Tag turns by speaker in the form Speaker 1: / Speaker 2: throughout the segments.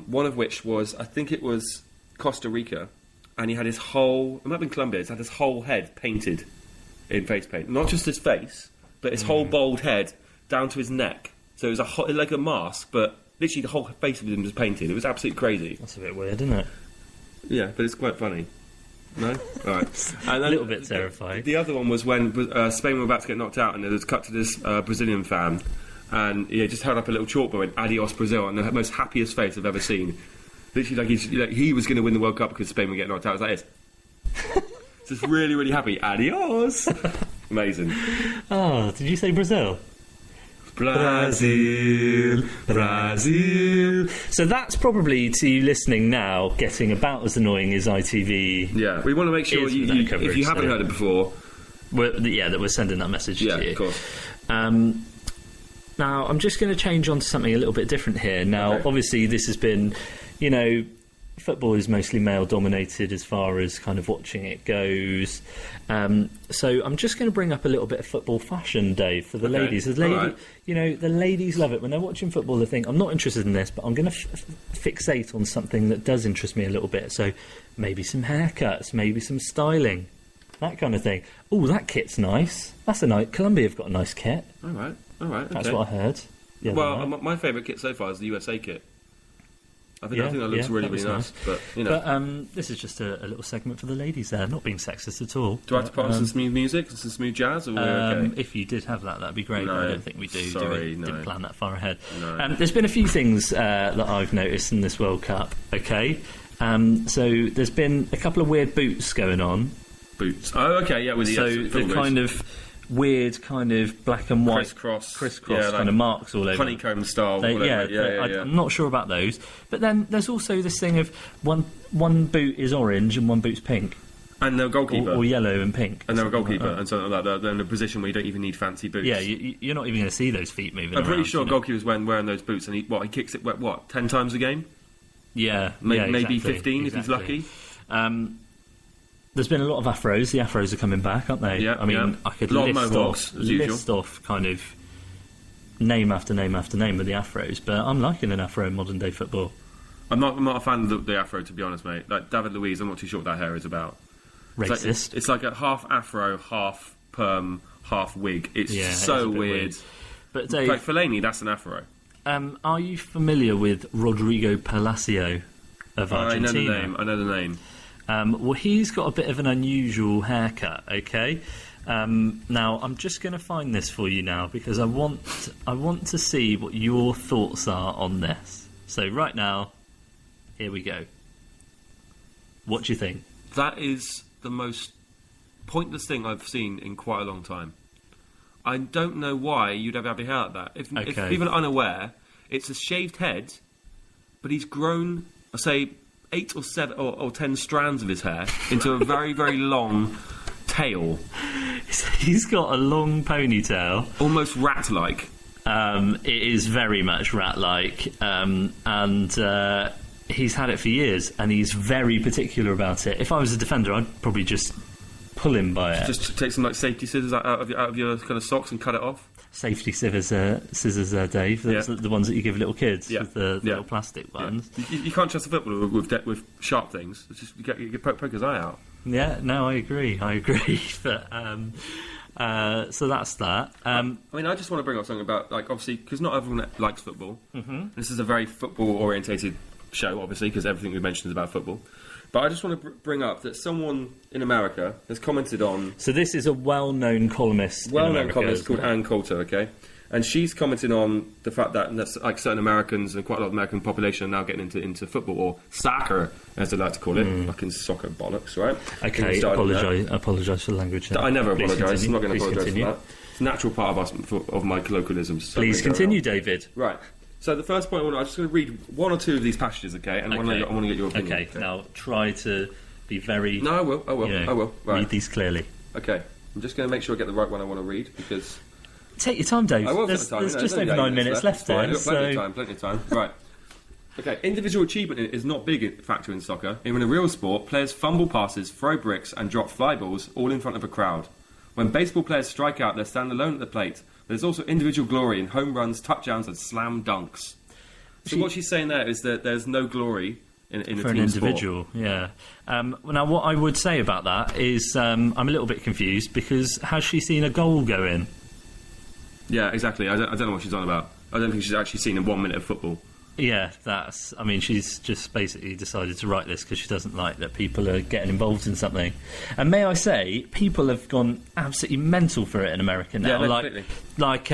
Speaker 1: one of which was, I think it was Costa Rica, and he had his whole, it might have been Colombia, he had his whole head painted in face paint. Not just his face, but his whole bald head down to his neck. So it was like a mask, but literally the whole face of him was painted. It was absolutely crazy.
Speaker 2: That's a bit weird, isn't it?
Speaker 1: Yeah, but it's quite funny. No? All right. And
Speaker 2: A little bit terrifying.
Speaker 1: The other one was when Spain were about to get knocked out, and there was cut to this Brazilian fan, and he just held up a little chalkboard and "Adios Brazil," and the most happiest face I've ever seen. Literally, he was going to win the World Cup because Spain would get knocked out. It was like this. Just really, really happy. Adios. Amazing.
Speaker 2: Oh, did you say Brazil?
Speaker 1: Brazil, Brazil.
Speaker 2: So that's probably, to you listening now, getting about as annoying as ITV.
Speaker 1: Yeah, we want to make sure if you haven't heard it before,
Speaker 2: that we're sending that message to you.
Speaker 1: Yeah, of course.
Speaker 2: Now, I'm just going to change on to something a little bit different here. Now, obviously, this has been, football is mostly male-dominated as far as kind of watching it goes. So I'm just going to bring up a little bit of football fashion, Dave, for the ladies. The ladies love it. When they're watching football, they think, I'm not interested in this, but I'm going to fixate on something that does interest me a little bit. So maybe some haircuts, maybe some styling, that kind of thing. Oh, that kit's nice. That's a nice... Colombia have got a nice kit.
Speaker 1: All right.
Speaker 2: That's what I heard.
Speaker 1: Well, my favourite kit so far is the USA kit. I think that looks really, really nice. But
Speaker 2: this is just a little segment for the ladies there, not being sexist at all.
Speaker 1: Do I have to put on some smooth music, some smooth jazz? Or okay?
Speaker 2: If you did have that'd be great.
Speaker 1: No,
Speaker 2: I don't think we do. Didn't plan that far ahead.
Speaker 1: No.
Speaker 2: There's been a few things that I've noticed in this World Cup. Okay, so there's been a couple of weird boots going on.
Speaker 1: Boots. Oh, okay, yeah. With
Speaker 2: the kind of weird kind of black and white
Speaker 1: crisscross
Speaker 2: kind of marks all over,
Speaker 1: honeycomb style.
Speaker 2: I'm not sure about those. But then there's also this thing of one boot is orange and one boot's pink,
Speaker 1: and they're a goalkeeper,
Speaker 2: or yellow and pink,
Speaker 1: and they're a goalkeeper, and something like that. They're in a position where you don't even need fancy boots.
Speaker 2: Yeah, you're not even going to see those feet moving.
Speaker 1: I'm pretty sure goalkeepers wearing those boots, and he kicks it 10 times a game.
Speaker 2: Yeah,
Speaker 1: maybe 15 if he's lucky.
Speaker 2: There's been a lot of afros. The afros are coming back, aren't they?
Speaker 1: Yeah,
Speaker 2: I could list off kind of name after name after name of the afros, but I'm liking an afro in modern day football.
Speaker 1: I'm not a fan of the afro, to be honest, mate. Like David Luiz, I'm not too sure what that hair is about.
Speaker 2: Racist.
Speaker 1: It's like a half afro, half perm, half wig. It's so weird. But Dave, like Fellaini, that's an afro.
Speaker 2: Are you familiar with Rodrigo Palacio of Argentina?
Speaker 1: I know the name.
Speaker 2: Well, he's got a bit of an unusual haircut, okay? Now, I'm just going to find this for you now because I want to see what your thoughts are on this. So right now, here we go. What do you think?
Speaker 1: That is the most pointless thing I've seen in quite a long time. I don't know why you'd have hair like that. If people are unaware, it's a shaved head, but he's grown, say, 8 or 7 or 10 strands of his hair into a very, very long tail.
Speaker 2: He's got a long ponytail.
Speaker 1: Almost rat-like.
Speaker 2: It is very much rat-like. And he's had it for years, and he's very particular about it. If I was a defender, I'd probably just pull him by it. Just
Speaker 1: take some safety scissors out of your kind of socks and cut it off.
Speaker 2: Safety scissors, Dave. That's the ones that you give little kids, with the little plastic ones.
Speaker 1: You can't trust a footballer with sharp things. It's just you poke his eye out.
Speaker 2: Yeah, no, I agree. But so that's that.
Speaker 1: I just want to bring up something about, obviously, because not everyone likes football. Mm-hmm. This is a very football-orientated show, obviously, because everything we mentioned is about football. But I just want to bring up that someone in America has commented on...
Speaker 2: So this is a well-known columnist
Speaker 1: called Ann Coulter, okay? And she's commenting on the fact that certain Americans and quite a lot of American population are now getting into football, or soccer, as they like to call it. Fucking soccer bollocks, right?
Speaker 2: Okay, apologise for the language.
Speaker 1: I never apologise. I'm not going to apologise for that. It's a natural part of my colloquialisms.
Speaker 2: Please continue, David.
Speaker 1: Right. So the first point, I'm just going to read one or two of these passages, okay? And I want to get your opinion.
Speaker 2: Okay, now try to be very...
Speaker 1: No, I will. Right.
Speaker 2: Read these clearly.
Speaker 1: Okay, I'm just going to make sure I get the right one I want to read, because...
Speaker 2: Take your time, Dave. There's just over 9 minutes left there.
Speaker 1: Plenty of time. Right. Okay, individual achievement is not big a factor in soccer. In a real sport, players fumble passes, throw bricks and drop fly balls all in front of a crowd. When baseball players strike out, they stand alone at the plate. There's also individual glory in home runs, touchdowns and slam dunks. So what she's saying there is that there's no glory in a
Speaker 2: for
Speaker 1: team
Speaker 2: an individual,
Speaker 1: sport.
Speaker 2: yeah. Now, what I would say about that is I'm a little bit confused because has she seen a goal go in?
Speaker 1: Yeah, exactly. I don't know what she's on about. I don't think she's actually seen 1 minute of football.
Speaker 2: Yeah, I mean, she's just basically decided to write this because she doesn't like that people are getting involved in something. And may I say, people have gone absolutely mental for it in America now.
Speaker 1: Yeah, completely.
Speaker 2: Like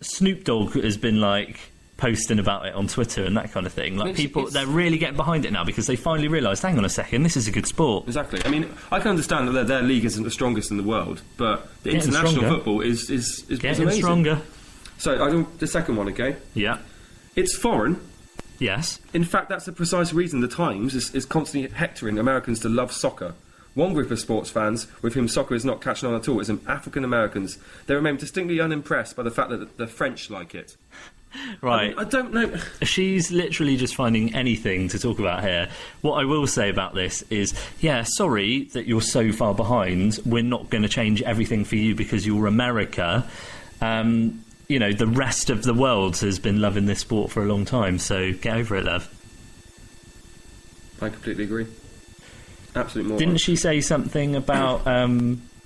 Speaker 2: Snoop Dogg has been posting about it on Twitter and that kind of thing. They're really getting behind it now because they finally realised, hang on a second, this is a good sport.
Speaker 1: Exactly. I mean, I can understand that their league isn't the strongest in the world, but the international football is
Speaker 2: getting
Speaker 1: amazing.
Speaker 2: Stronger.
Speaker 1: So the second one, okay?
Speaker 2: Yeah.
Speaker 1: It's foreign.
Speaker 2: Yes.
Speaker 1: In fact, that's the precise reason the Times is constantly hectoring Americans to love soccer. One group of sports fans with whom soccer is not catching on at all is African Americans. They remain distinctly unimpressed by the fact that the French like it.
Speaker 2: Right.
Speaker 1: I don't know.
Speaker 2: She's literally just finding anything to talk about here. What I will say about this is, yeah, sorry that you're so far behind. We're not going to change everything for you because you're America. The rest of the world has been loving this sport for a long time, so get over it, love.
Speaker 1: I completely agree. Absolutely more.
Speaker 2: Didn't she say something about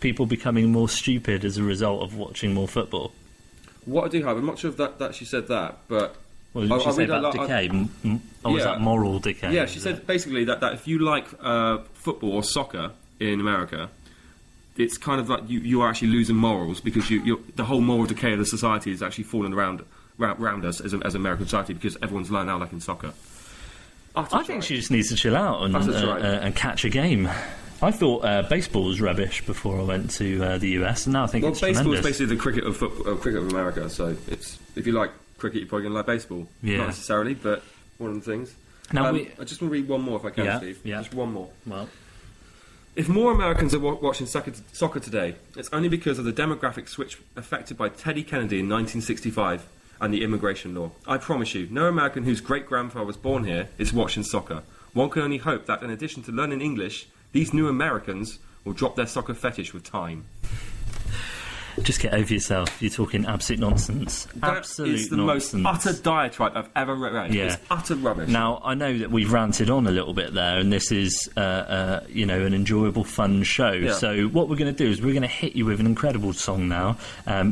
Speaker 2: people becoming more stupid as a result of watching more football?
Speaker 1: What I do have, I'm not sure if that she said that, but...
Speaker 2: Well, did she say about decay? Was that moral decay?
Speaker 1: Yeah, she said basically that if you like football or soccer in America, it's kind of like you are actually losing morals because the whole moral decay of the society is actually falling around us as American society because everyone's now liking soccer.
Speaker 2: I think she just needs to chill out and catch a game. I thought baseball was rubbish before I went to the US, and now I think it's tremendous.
Speaker 1: Baseball is basically the cricket of America. So if you like cricket, you're probably going to like baseball.
Speaker 2: Yeah.
Speaker 1: Not necessarily, but one of the things.
Speaker 2: Now
Speaker 1: I just want to read one more if I can, Steve.
Speaker 2: Yeah.
Speaker 1: Just one more.
Speaker 2: Well,
Speaker 1: if more Americans are watching soccer today, it's only because of the demographic switch effected by Teddy Kennedy in 1965 and the immigration law. I promise you, no American whose great-grandfather was born here is watching soccer. One can only hope that in addition to learning English, these new Americans will drop their soccer fetish with time.
Speaker 2: Just get over yourself. You're talking absolute nonsense.
Speaker 1: That is the most utter diatribe I've ever read.
Speaker 2: Yeah.
Speaker 1: It's utter rubbish.
Speaker 2: Now, I know that we've ranted on a little bit there, and this is, an enjoyable, fun show.
Speaker 1: Yeah.
Speaker 2: So what we're going to do is we're going to hit you with an incredible song now.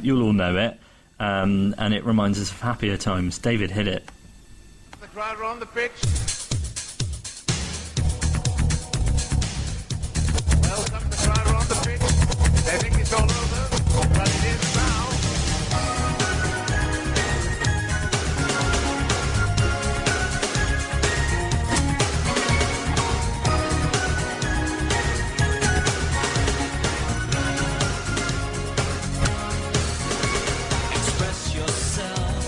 Speaker 2: You'll all know it, and it reminds us of happier times. David, hit it.
Speaker 3: The crowd are on the pitch. Welcome, the crowd are on the pitch. They think it's all over, but it is now.
Speaker 4: Express yourself,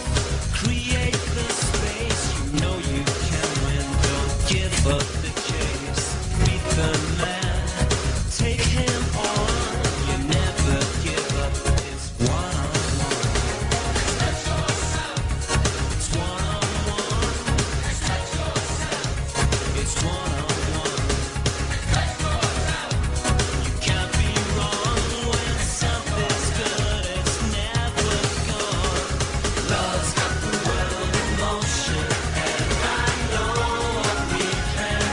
Speaker 4: create the space. You know you can win, don't give up the chase. Meet the man, take him on. You never give up, it's one-on-one. Express yourself, it's one-on-one. Express yourself, it's one-on-one. Express yourself, you can't be wrong when something's good, it's never gone. Love's got the world in motion, and I know we can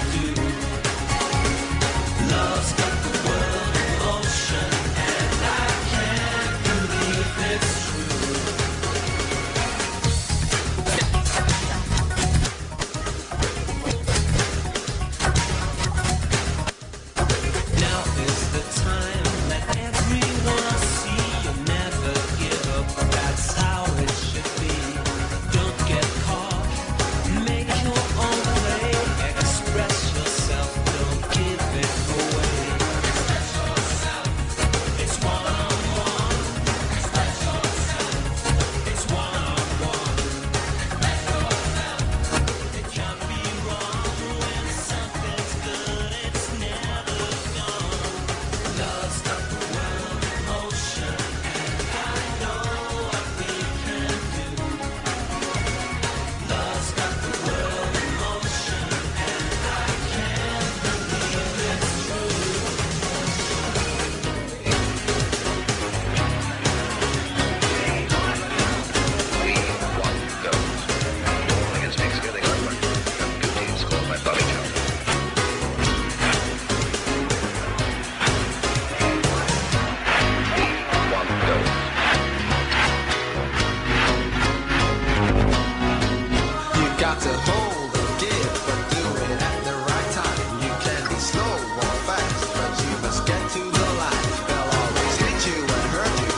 Speaker 5: give, but do it at the right time. You can be slow or fast, but you must get to the line. They'll always hit you and hurt you.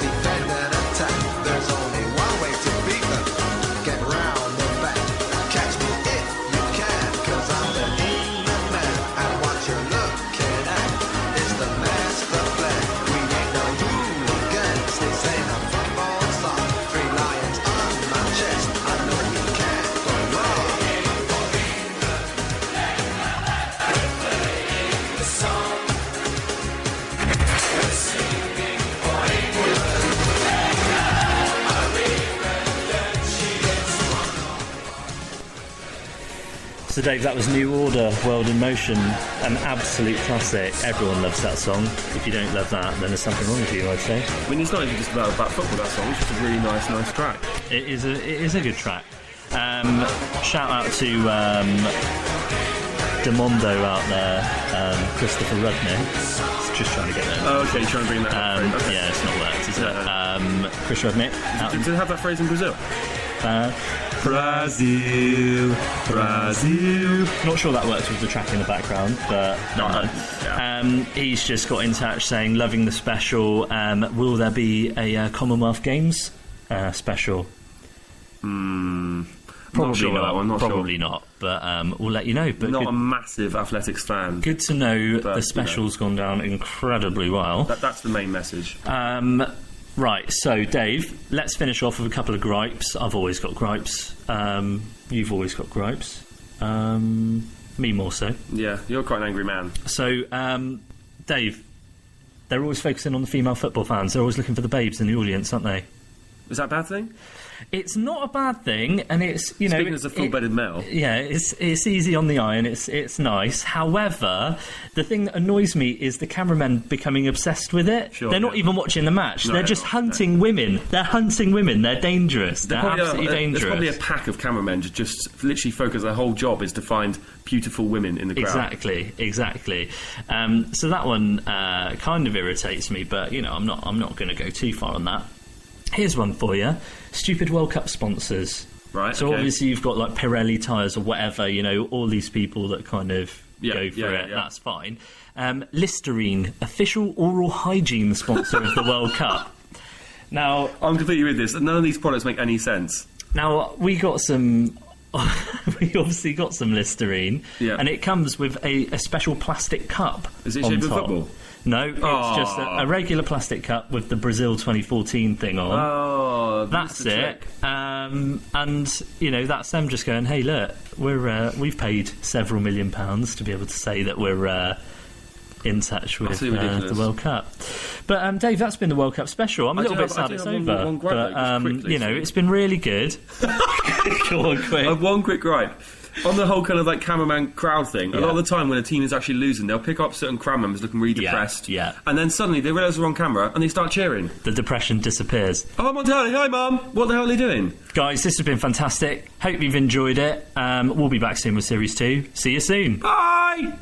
Speaker 5: Defend and attack. There's only one way to beat them. Get round the back. Catch me if you can, 'cause I'm the demon man. And what you're looking at is the master plan. We ain't no hooligans. This ain't a football song. 3 lions on my chest. I know you can't go wrong.
Speaker 2: So Dave, that was New Order, World in Motion, an absolute classic. Everyone loves that song. If you don't love that, then there's something wrong with you, I'd say.
Speaker 1: I mean, it's not even just about football, that song. It's just a really nice track.
Speaker 2: It is a good track. Shout out to the Mondo out there, Christopher Rudnick. Just trying to get there.
Speaker 1: Oh, okay, you're trying to bring that up. Okay.
Speaker 2: Yeah, it's not worked, is it? Chris Rudnick.
Speaker 1: Did they have that phrase in Brazil?
Speaker 2: Brazil. Not sure that works with the track in the background, but
Speaker 1: Yeah.
Speaker 2: he's just got in touch saying, loving the special. Will there be a Commonwealth Games special? Probably
Speaker 1: sure
Speaker 2: not.
Speaker 1: that one, not
Speaker 2: Probably
Speaker 1: sure.
Speaker 2: not. But we'll let you know. But
Speaker 1: Not a massive athletics fan.
Speaker 2: good to know
Speaker 1: But,
Speaker 2: the special's gone down incredibly well.
Speaker 1: That's the main message.
Speaker 2: Right, so Dave, let's finish off with a couple of gripes. I've always got gripes. You've always got gripes. Me more so.
Speaker 1: Yeah, you're quite an angry man.
Speaker 2: So, Dave, they're always focusing on the female football fans. They're always looking for the babes in the audience, aren't they?
Speaker 1: Is that a bad thing?
Speaker 2: It's not a bad thing, and it's, you know...
Speaker 1: Speaking as a full-bedded male.
Speaker 2: Yeah, it's easy on the eye, and it's nice. However, the thing that annoys me is the cameramen becoming obsessed with it.
Speaker 1: Sure,
Speaker 2: they're not
Speaker 1: yeah.
Speaker 2: even watching the match.
Speaker 1: No,
Speaker 2: they're
Speaker 1: they're
Speaker 2: just
Speaker 1: not,
Speaker 2: hunting women. They're hunting women. They're dangerous. They're absolutely dangerous.
Speaker 1: There's probably a pack of cameramen just literally focus. Their whole job is to find beautiful women in the crowd.
Speaker 2: Exactly. So that one kind of irritates me, but you know, I'm not going to go too far on that. Here's one for you. Stupid World Cup sponsors.
Speaker 1: Right.
Speaker 2: So
Speaker 1: okay.
Speaker 2: obviously you've got like Pirelli tyres or whatever, you know, all these people that kind of go for it.
Speaker 1: Yeah.
Speaker 2: That's fine. Listerine, official oral hygiene sponsor of the World Cup. Now,
Speaker 1: I'm completely with this. None of these products make any sense.
Speaker 2: Now, we got some... we obviously got some Listerine, and it comes with a special plastic cup.
Speaker 1: Is it
Speaker 2: on
Speaker 1: shaped with
Speaker 2: top.
Speaker 1: football?
Speaker 2: No, it's just a regular plastic cup with the Brazil 2014 thing on.
Speaker 1: Oh,
Speaker 2: that's
Speaker 1: the
Speaker 2: it.
Speaker 1: trick.
Speaker 2: And you know, that's them just going, "Hey, look, we've paid several £1 million to be able to say that we're in touch with the World Cup." But Dave, that's been the World Cup special. I'm a little bit sad it's over, but you know, it's been really good. Go on, quick.
Speaker 1: I have one quick gripe. On the whole kind of like cameraman crowd thing, a lot of the time when a team is actually losing, they'll pick up certain crowd members looking really depressed, and then suddenly they realise they're on camera and they start cheering.
Speaker 2: The depression disappears.
Speaker 1: Oh, I'm on telly. Hi, Mum. What the hell are they doing?
Speaker 2: Guys, this has been fantastic. Hope you've enjoyed it. We'll be back soon with Series 2. See you soon.
Speaker 1: Bye!